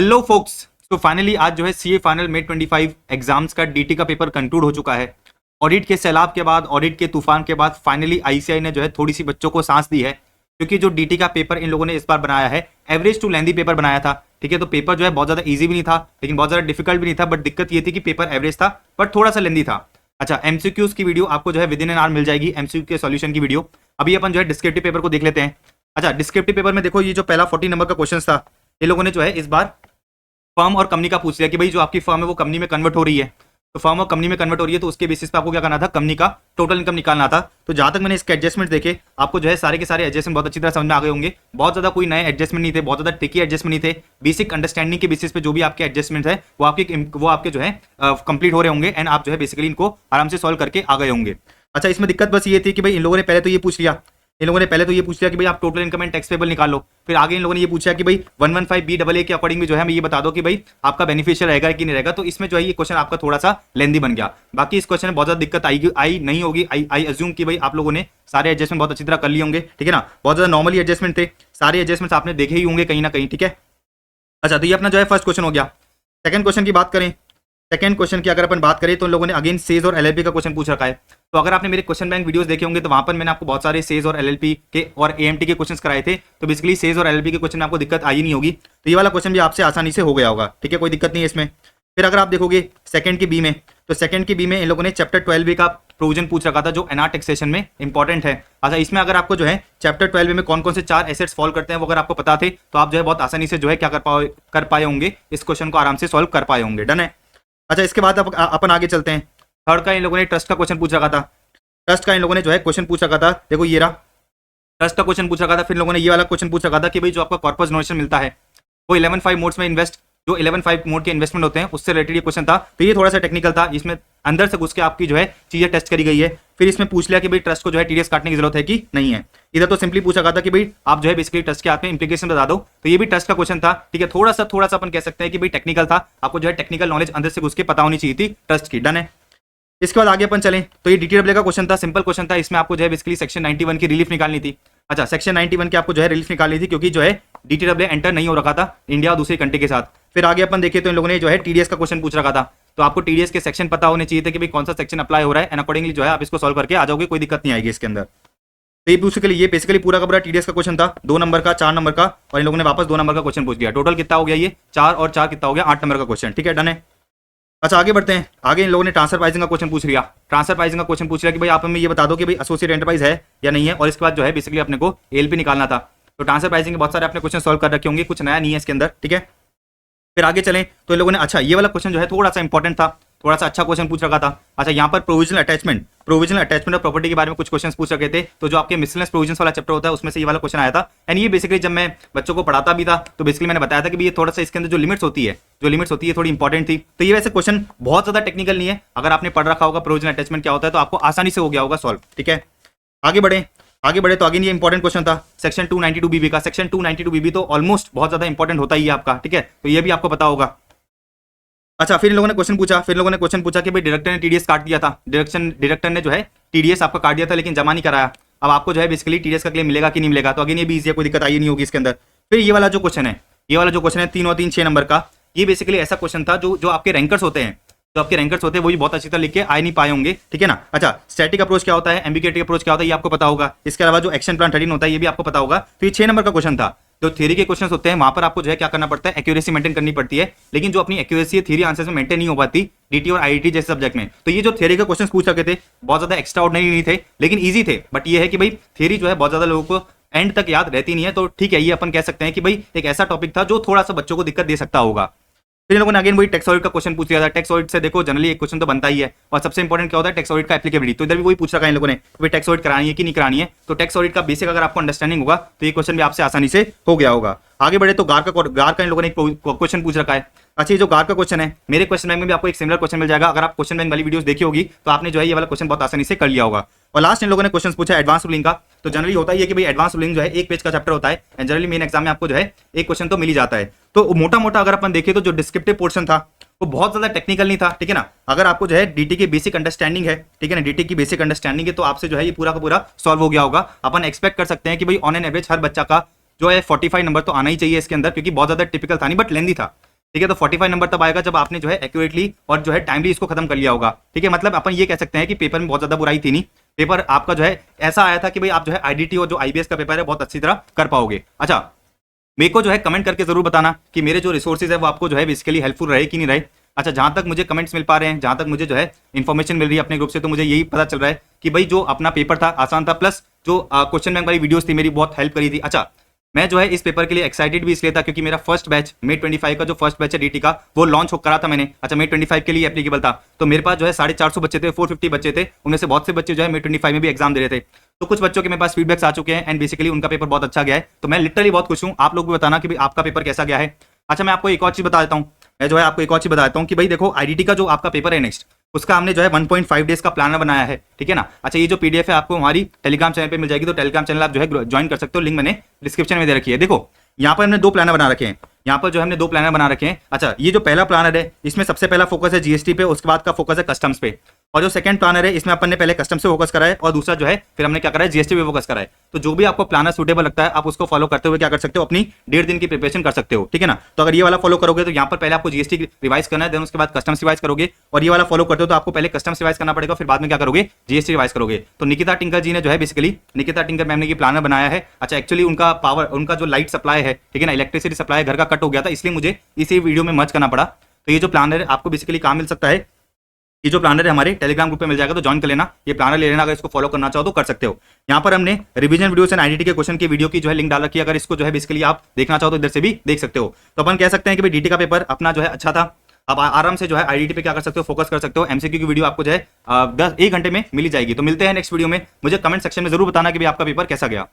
Hello focus. तो finally आज जो है सीए फाइनल मे 25 एग्जाम्स का डीटी का पेपर कंक्लूड हो चुका है। ऑडिट के सैलाब के बाद, ऑडिट के तूफान के बाद फाइनली आईसीआई ने जो है थोड़ी सी बच्चों को सांस दी है, क्योंकि जो डीटी का पेपर इन लोगों ने इस बार बनाया है एवरेज टू लेंथी पेपर बनाया था। ठीक है, तो पेपर जो है बहुत ज्यादा इजी भी नहीं था लेकिन बहुत ज्यादा डिफिकल्ट भी नहीं था, बट दिक्कत ये थी कि पेपर एवरेज था बट थोड़ा सा लेंथी था। अच्छा, एमसीक्यूज की वीडियो आपको जो है विद इन एन आवर मिल जाएगी, एमसीक्यू के सॉल्यूशन की वीडियो। अभी अपन जो है डिस्क्रिप्टिव पेपर को देख लेते हैं। अच्छा, डिस्क्रिप्टिव पेपर में देखो, ये जो पहला 40 नंबर का क्वेश्चन था, ये लोगों ने जो है इस बार फर्म और कंपनी का पूछ लिया कि भाई जो आपकी फर्म है वो कंपनी में कन्वर्ट हो रही है, तो फर्म और कंपनी में कन्वर्ट हो रही है तो उसके बेसिस पे आपको क्या करना था, कंपनी का टोटल इनकम निकालना था। तो जहां तक मैंने इसके एडजस्टमेंट देखे, आपको जो है सारे के सारे एडजस्टमेंट बहुत अच्छी तरह समझ में आ गए होंगे। बहुत ज्यादा कोई नए एडजस्टमेंट नहीं थे, बहुत ज्यादा ट्रिकी एडजस्टमेंट नहीं थे। बेसिक अंडरस्टैंडिंग के बेसिस पे जो भी आपके एडजस्टमेंट है वो आपके जो है कंप्लीट हो रहे होंगे एंड आप जो है बेसिकली इनको आराम से सॉल्व करके आ गए होंगे। अच्छा, इसमें दिक्कत बस ये थी कि भाई इन लोगों ने पहले तो ये पूछ लिया कि भाई आप total income and tax payable निकाल लो। फिर आगे इन लोगों ने ये पूछा कि भाई 115BAA के अकॉर्डिंग भी जो है हमें ये बता दो कि भाई आपका बेनिफिशियल रहेगा कि नहीं रहेगा। तो इसमें जो है ये क्वेश्चन आपका थोड़ा सा लेंदी बन गया। बाकी इस क्वेश्चन में बहुत ज्यादा दिक्कत आई नहीं होगी। आई अज्यूम कि भाई आप लोगों ने सारे एडजस्टमेंट बहुत अच्छी तरह कर लिए होंगे, ठीक है ना। बहुत ज्यादा नॉर्मली एडजस्टमेंट थे, सारे एडजस्टमेंट आपने देखे ही होंगे कहीं ना कहीं, ठीक है। अच्छा, तो ये अपना जो है फर्स्ट क्वेश्चन हो गया। सेकंड क्वेश्चन की बात करें, सेकंड क्वेश्चन की अगर अपन बात करें तो इन लोगों ने अगेन सेज और एलएलपी का क्वेश्चन पूछ रखा है। तो अगर आपने मेरे क्वेश्चन बैंक वीडियोस देखे होंगे तो वहां पर मैंने आपको बहुत सारे सेज और एलएलपी के और एएमटी के क्वेश्चंस कराए थे। तो बेसिकली सेज और एलएलपी के क्वेश्चन में आपको दिक्कत आई नहीं होगी, तो ये वाला क्वेश्चन भी आपसे आसानी से हो गया होगा, ठीक है, कोई दिक्कत नहीं है इसमें। फिर अगर आप देखोगे सेकंड की बी में, तो सेकंड की बी में इन लोगों ने चैप्टर 12 का प्रोविजन पूछ रखा था जो एनआर टैक्सेशन में इंपॉर्टेंट है। अच्छा, इसमें अगर आपको जो है चैप्टर 12 में कौन कौन से 4 एसेट्स फॉलो करते हैं वो अगर आपको पता थे तो आप जो है बहुत आसानी से जो है क्या कर पाए होंगे, इस क्वेश्चन को आराम से सॉल्व कर पाए होंगे। डन है। अच्छा, इसके बाद अपन आगे चलते हैं। थर्ड का इन लोगों ने ट्रस्ट का क्वेश्चन पूछ रखा था। ट्रस्ट का इन लोगों ने जो है क्वेश्चन पूछ रखा था, देखो ये रहा, ट्रस्ट का क्वेश्चन पूछ रखा था। फिर लोगों ने ये वाला क्वेश्चन पूछ रखा था कि भाई जो आपका कॉर्पस डोनेशन मिलता है वो 11/5 मोड्स में जो 11/5 मोड के इन्वेस्टमेंट होते हैं उससे रिलेटेड ये क्वेश्चन था। तो ये थोड़ा सा टेक्निकल था, इसमें अंदर से घुस के आपकी जो है चीजें टेस्ट करी गई है। फिर इसमें पूछ लिया कि भाई ट्रस्ट को जो है टीडीएस काटने की जरूरत है कि नहीं है। इधर तो सिंपली पूछा गया था कि भाई आप जो है बेसिकली ट्रस्ट के हाथ में इंप्लीकेशन बता दो। तो ये भी ट्रस्ट का क्वेश्चन था, ठीक है। थोड़ा सा अपन कह सकते हैं कि भाई टेक्निकल था, आपको जो है टेक्निकल नॉलेज अंदर से घुस के पता होनी चाहिए थी ट्रस्ट की। डन है। इसके बाद आगे अपन चलें तो ये डीटीडब्ल्यू का क्वेश्चन था, सिंपल क्वेश्चन था। इसमें आपको जो है बेसिकली सेक्शन 91 की रिलीफ निकालनी थी। अच्छा, सेक्शन 91 की आपको जो है रिलीफ निकालनी थी क्योंकि जो है डीटीडब्ल्यू एंटर नहीं हो रखा था इंडिया और दूसरी कंट्री के साथ। फिर आगे अपन देखें तो इन लोगों ने जो है टीडीएस का क्वेश्चन पूछ रखा था। तो आपको टीडीएस के सेक्शन पता होने चाहिए थे कि भाई कौन सा सेक्शन अप्लाई हो रहा है एंड अकॉर्डिंगली जो है आप इसको सॉल्व करके आ जाओगे, कोई दिक्कत नहीं आएगी इसके अंदर। तो ये बेसिकली पूरा का पूरा टीडीएस का क्वेश्चन था, 2 नंबर का, 4 नंबर का, और इन लोगों ने वापस 2 नंबर का क्वेश्चन पूछ दिया। टोटल कितना हो गया ये 4 और 4 कितना हो गया 8 नंबर का क्वेश्चन, ठीक है। डन है। अच्छा, आगे बढ़ते हैं। आगे इन लोगों ने ट्रांसफर प्राइसिंग का क्वेश्चन पूछ लिया। ट्रांसफर प्राइसिंग का क्वेश्चन पूछ लिया कि भाई आप हमें ये बता दो कि भाई एसोसिएट एंटरप्राइज है या नहीं है, और इसके बाद जो है बेसिकली अपने को एलपी निकालना था। तो ट्रांसफर प्राइसिंग के बहुत सारे अपने क्वेश्चन सॉल्व कर रखे होंगे, कुछ नया नहीं है इसके अंदर, ठीक है। फिर आगे चलें तो इन लोगों ने, अच्छा ये वाला क्वेश्चन जो है थोड़ा सा इंपॉर्टेंट था, थोड़ा सा अच्छा क्वेश्चन पूछ रखा था। अच्छा, यहाँ पर प्रोविजनल अटैचमेंट और प्रॉपर्टी के बारे में कुछ क्वेश्चन पूछ रखे थे। तो जो आपके मिसलेनियस प्रोविजंस वाला चैप्टर होता है उसमें से ये वाला क्वेश्चन आया था। एंड ये बेसिकली जब मैं बच्चों को पढ़ाता भी था तो बेसिकली मैंने बताया था कि ये थोड़ा सा इसके अंदर जो लिमिट्स होती है थोड़ी इंपॉर्टेंट थी। तो ये वैसे क्वेश्चन बहुत ज्यादा टेक्निकल नहीं है, अगर आपने पढ़ रखा होगा प्रोविजनल अटैचमेंट क्या होता है तो आपको आसानी से हो गया होगा सॉल्व, ठीक है। आगे बढ़े तो अगेन ये इंपॉर्टेंट क्वेश्चन था सेक्शन 292BB का। सेक्शन 292BB तो ऑलमोस्ट बहुत ज्यादा इंपॉर्टेंट होता ही है आपका, ठीक है, तो ये भी आपको पता होगा। अच्छा, फिर इन लोगों ने क्वेश्चन पूछा कि भाई डायरेक्टर ने टीडीएस काट दिया था, डायरेक्टर ने जो है टीडीएस आपका काट दिया था लेकिन जमा नहीं कराया। अब आपको जो है बेसिकली टीडीएस का क्लेम मिलेगा कि नहीं मिलेगा। तो अगेन ये भी इजी है, कोई दिक्कत आई नहीं होगी इसके अंदर। फिर ये वाला जो क्वेश्चन है 3 और 3 6 नंबर का, ये बेसिकली ऐसा क्वेश्चन था जो आपके रैंकर्स होते हैं, वो भी बहुत अच्छी तरह लिख के आ नहीं पाए होंगे, ठीक है ना। अच्छा, स्टैटिक अप्रोच क्या होता है, एम्बिगुइटी अप्रोच क्या होता है, ये आपको पता होगा। इसके अलावा जो एक्शन प्लान 13 होता है ये भी आपको पता होगा। तो ये 6 नंबर का क्वेश्चन था। जो थ्योरी के क्वेश्चंस होते हैं वहां पर आपको जो है क्या करना पड़ता है, एक्यूरेसी मेंटेन करनी पड़ती है, लेकिन जो अपनी एक्यूरेसी है थ्योरी आंसर्स में मेंटेन नहीं हो पाती डीटी और आईआईटी जैसे सब्जेक्ट में। तो ये जो थ्योरी के क्वेश्चंस पूछ रखे थे बहुत ज्यादा एक्स्ट्रा ऑर्डिनरी नहीं थे लेकिन ईजी थे, बट ये है कि भाई थ्योरी जो है बहुत ज्यादा लोगों को एंड तक याद रहती नहीं है। तो ठीक है, ये अपन कह सकते हैं कि भाई एक ऐसा टॉपिक था जो थोड़ा सा बच्चों को दिक्कत दे सकता होगा। फिर इन लोगों ने अगेन वही टैक्स ऑडिट का क्वेश्चन पूछ लिया था। टैक्स ऑडिट से देखो जनरली एक क्वेश्चन तो बनता ही है, और सबसे इंपॉर्टेंट क्या होता है टैक्स ऑडिट का एप्लीकेबिलिटी। तो इधर भी वही पूछ रखा है इन लोगों ने कि टैक्स ऑडिट करानी है कि नहीं करानी है। तो टैक्स ऑडिट का बेसिक अगर आपको अंडरस्टैंडिंग होगा तो ये क्वेश्चन भी आपसे आसानी से हो गया होगा। आगे बढ़े तो गार का इन लोगों ने क्वेश्चन पूछ रखा है। अच्छा, ये जो गार का क्वेश्चन है मेरे क्वेश्चन बैंक में भी आपको एक सिमिलर क्वेश्चन मिल जाएगा। अगर आप क्वेश्चन बैंक वाली वीडियोस देखी होगी तो आपने जो है ये वाला क्वेश्चन बहुत आसानी से कर लिया होगा। और लास्ट इन लोगों ने क्वेश्चन पूछा एडवांस रूलिंग का। तो जनरली होता ही है कि भाई एडवांस रूलिंग जो है एक पेज का चैप्टर होता है एंड जनरली मेन एग्जाम में आपको जो है एक क्वेश्चन तो मिल ही जाता है। तो मोटा अगर अपन देखें तो जो डिस्क्रिप्टिव पोर्शन था वो बहुत ज्यादा टेक्निकल नहीं था, ठीक है ना। अगर आपको जो है डीटी की बेसिक अंडरस्टैंडिंग है, ठीक है ना, डीटी की बेसिक अंडरस्टैंडिंग है तो आपसे जो है ये पूरा का पूरा सॉल्व हो गया होगा। अपन एक्सपेक्ट कर सकते हैं कि भाई ऑन एन एवरेज हर बच्चा का जो है 45 नंबर तो आना ही चाहिए इसके अंदर, क्योंकि बहुत ज्यादा टिपिकल था नहीं बट लेंदी था। ठीक है। तो 45 नंबर तब आएगा जब आपने जो है एक्यूरेटली और जो है टाइमली इसको खत्म कर लिया होगा। ठीक है, मतलब अपन ये कह सकते हैं कि पेपर में बहुत ज्यादा बुराई थी नहीं, पेपर आपका जो है ऐसा आया था कि भाई आप जो है आईडीटी और जो आईबीएस का पेपर है बहुत अच्छी तरह कर पाओगे। अच्छा, मेरे को जो है कमेंट करके जरूर बताना कि मेरे जो रिसोर्सेज है वो आपको जो है बेसिकली हेल्पफुल रहे कि नहीं रहे। अच्छा, जहां तक मुझे कमेंट्स मिल पा रहे हैं, जहां तक मुझे जो है इन्फॉर्मेशन मिल रही है अपने ग्रुप से, तो मुझे यही पता चल रहा है कि भाई जो अपना पेपर था आसान था, प्लस जो क्वेश्चन बैंक वाली वीडियोस थी मेरी बहुत हेल्प करी थी। अच्छा, मैं जो है इस पेपर के लिए एक्साइटेड भी इसलिए था क्योंकि मेरा फर्स्ट बैच मे 25 का जो फर्स्ट बैच है डीटी का वो लॉन्च हो करा था मैंने। अच्छा, मे 25 के लिए एप्लीकेबल था, तो मेरे पास जो है 450 बच्चे थे, 450 बच्चे थे, उनमें से बहुत से बच्चे जो है मे 25 में भी एग्जाम दे रहे थे। तो कुछ बच्चों के मेरे पास फीडबैक्स आ चुके हैं एंड बेसिकली उनका पेपर बहुत अच्छा गया है, तो मैं लिटरली बहुत खुश हूँ। आप लोग भी बताना कि भाई आपका पेपर कैसा गया है। अच्छा, मैं आपको एक और चीज बता देता हूँ, मैं जो है आपको एक और चीज बताता हूँ कि भाई देखो आईडीटी का जो आपका पेपर है नेक्स्ट, उसका हमने जो है 1.5 डेज का प्लानर बनाया है। ठीक है ना। अच्छा, ये जो पीडीएफ है आपको हमारी टेलीग्राम चैनल पे मिल जाएगी, तो टेलीग्राम चैनल आप जो है ज्वाइन कर सकते हो, लिंक मैंने डिस्क्रिप्शन में दे रखी है। देखो यहाँ पर हमने 2 प्लानर बना रखे हैं, यहाँ पर जो हमने 2 प्लानर बना रखे हैं। अच्छा, ये जो पहला प्लानर है इसमें सबसे पहला फोकस है जीएसटी पे, उसके बाद का फोकस है कस्टम्स पे, और जो सेकंड प्लानर है इसमें अपन ने पहले कस्टम्स पे फोकस करा है और दूसरा जो है फिर हमने क्या करा है जीएसटी पे फोकस करा है। तो जो भी आपको प्लानर सूटेबल लगता है आप उसको फॉलो करते हुए क्या कर सकते हो, अपनी 1.5 दिन की प्रिपरेशन कर सकते हो। ठीक है ना। तो अगर ये वाला फॉलो करोगे तो यहाँ पर पहले आपको जीएसटी रिवाइज करना है, देन उसके बाद कस्टम्स रिवाइज करोगे, और ये वाला फॉलो करते हो तो आपको पहले कस्टम्स रिवाइज करना पड़ेगा, फिर बाद में क्या करोगे, जीएसटी रिवाइज करोगे। तो निकिता टिंकर जी ने जो है बेसिकली निकिता टिंकर मैम ने ये प्लानर बनाया है। अच्छा, एक्चुअली उनका पावर, उनका जो लाइट सप्लाई है, ठीक है ना, इलेक्ट्रिसिटी सप्लाई घर का कट हो गया था, इसलिए मुझे इसी वीडियो में मर्ज करना पड़ा। तो ये जो प्लानर है आपको बेसिकली कहाँ मिल सकता है, ये जो प्लानर है हमारे टेलीग्राम ग्रुप पे मिल जाएगा, तो ज्वाइन कर लेना, ये प्लानर ले लेना। अगर इसको फॉलो करना चाहो तो कर सकते हो। यहाँ पर हमने रिवीजन वीडियोस एंड आईडीटी के क्वेश्चन की वीडियो की जो है लिंक डाल रखी है, अगर इसको जो है बेसिकली आप देखना चाहो तो इधर से भी देख सकते हो। तो अपन कह सकते हैं कि भाई डीटी का पेपर अपना जो है अच्छा था, आप आराम से जो है आईडीटी पे क्या कर सकते हो, फोकस कर सकते हो। एमसीक्यू की वीडियो आपको जो है 1 घंटे में मिल जाएगी। तो मिलते हैं नेक्स्ट वीडियो में, मुझे कमेंट सेक्शन में जरूर बताना कि भाई आपका पेपर कैसा गया।